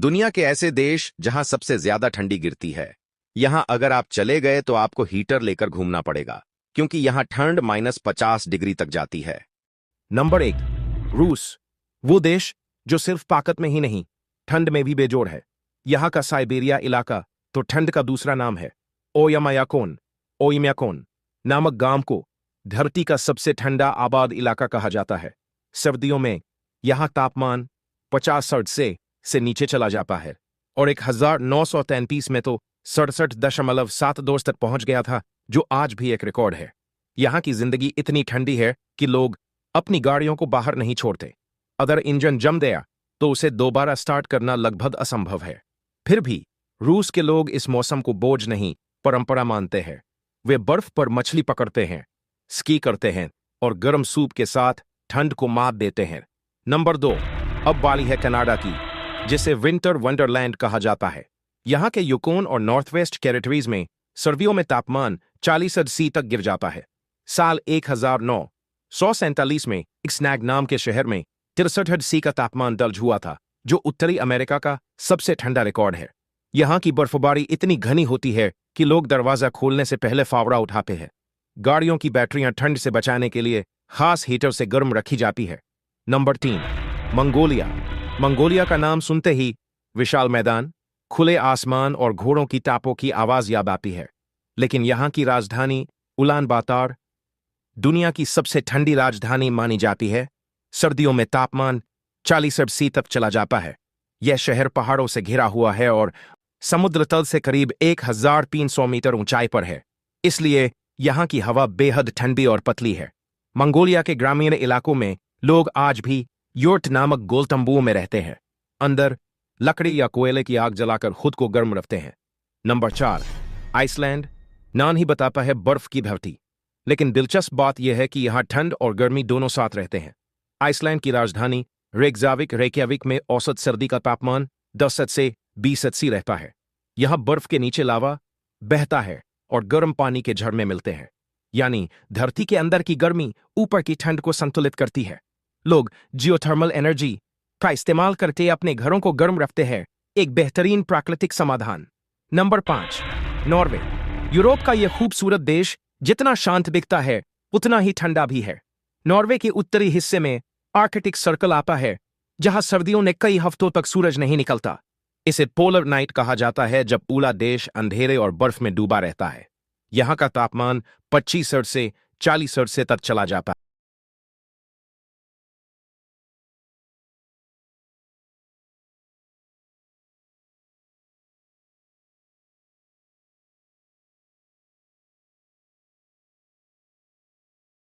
दुनिया के ऐसे देश जहां सबसे ज्यादा ठंडी गिरती है। यहां अगर आप चले गए तो आपको हीटर लेकर घूमना पड़ेगा, क्योंकि यहां ठंड -50 डिग्री तक जाती है। नंबर 1, रूस। वो देश जो सिर्फ ताकत में ही नहीं, ठंड में भी बेजोड़ है। यहाँ का साइबेरिया इलाका तो ठंड का दूसरा नाम है। ओयम्याकोन नामक गांव को धरती का सबसे ठंडा आबाद इलाका कहा जाता है। सर्दियों में यहाँ तापमान 50 से नीचे चला जाता है और 1933 में तो 67.72 तक पहुंच गया था, जो आज भी एक रिकॉर्ड है। यहाँ की जिंदगी इतनी ठंडी है कि लोग अपनी गाड़ियों को बाहर नहीं छोड़ते। अगर इंजन जम गया तो उसे दोबारा स्टार्ट करना लगभग असंभव है। फिर भी रूस के लोग इस मौसम को बोझ नहीं, परंपरा मानते हैं। वे बर्फ पर मछली पकड़ते हैं, स्की करते हैं और गर्म सूप के साथ ठंड को मात देते हैं। नंबर 2, अब वाली है कनाडा की, जिसे विंटर वंडरलैंड कहा जाता है। यहाँ के यूकोन और नॉर्थ वेस्ट टेरिटरीज में सर्दियों में तापमान 40°C तक गिर जाता है। साल 1947 में स्नैग नाम के शहर में 63°C का तापमान दर्ज हुआ था, जो उत्तरी अमेरिका का सबसे ठंडा रिकॉर्ड है। यहाँ की बर्फबारी इतनी घनी होती है कि लोग दरवाजा खोलने से पहले फावड़ा उठाते हैं। गाड़ियों की बैटरियां ठंड से बचाने के लिए खास हीटर से गर्म रखी जाती है। Number 3, Mongolia. मंगोलिया का नाम सुनते ही विशाल मैदान, खुले आसमान और घोड़ों की टापों की आवाज याद आती है। लेकिन यहाँ की राजधानी उलान बातर दुनिया की सबसे ठंडी राजधानी मानी जाती है। सर्दियों में तापमान 40°C तक चला जाता है। यह शहर पहाड़ों से घिरा हुआ है और समुद्र तल से करीब 1300 मीटर ऊंचाई पर है, इसलिए यहाँ की हवा बेहद ठंडी और पतली है। मंगोलिया के ग्रामीण इलाकों में लोग आज भी योर्ट नामक गोल तंबुओं में रहते हैं। अंदर लकड़ी या कोयले की आग जलाकर खुद को गर्म रखते हैं। Number 4, Iceland. नाम ही बताता है बर्फ की धरती, लेकिन दिलचस्प बात यह है कि यहाँ ठंड और गर्मी दोनों साथ रहते हैं। आइसलैंड की राजधानी रेक्याविक में औसत सर्दी का तापमान 10 से 20°C रहता है। यहाँ बर्फ के नीचे लावा बहता है और गर्म पानी के झरने मिलते हैं, यानी धरती के अंदर की गर्मी ऊपर की ठंड को संतुलित करती है। लोग जियोथर्मल एनर्जी का इस्तेमाल करके अपने घरों को गर्म रखते हैं, एक बेहतरीन प्राकृतिक समाधान। Number 5, Norway. यूरोप का यह खूबसूरत देश जितना शांत दिखता है उतना ही ठंडा भी है। नॉर्वे के उत्तरी हिस्से में आर्कटिक सर्कल आता है, जहां सर्दियों में कई हफ्तों तक सूरज नहीं निकलता। इसे पोलर नाइट कहा जाता है, जब पूरा देश अंधेरे और बर्फ में डूबा रहता है। यहाँ का तापमान 25° से 40° तक चला जाता है।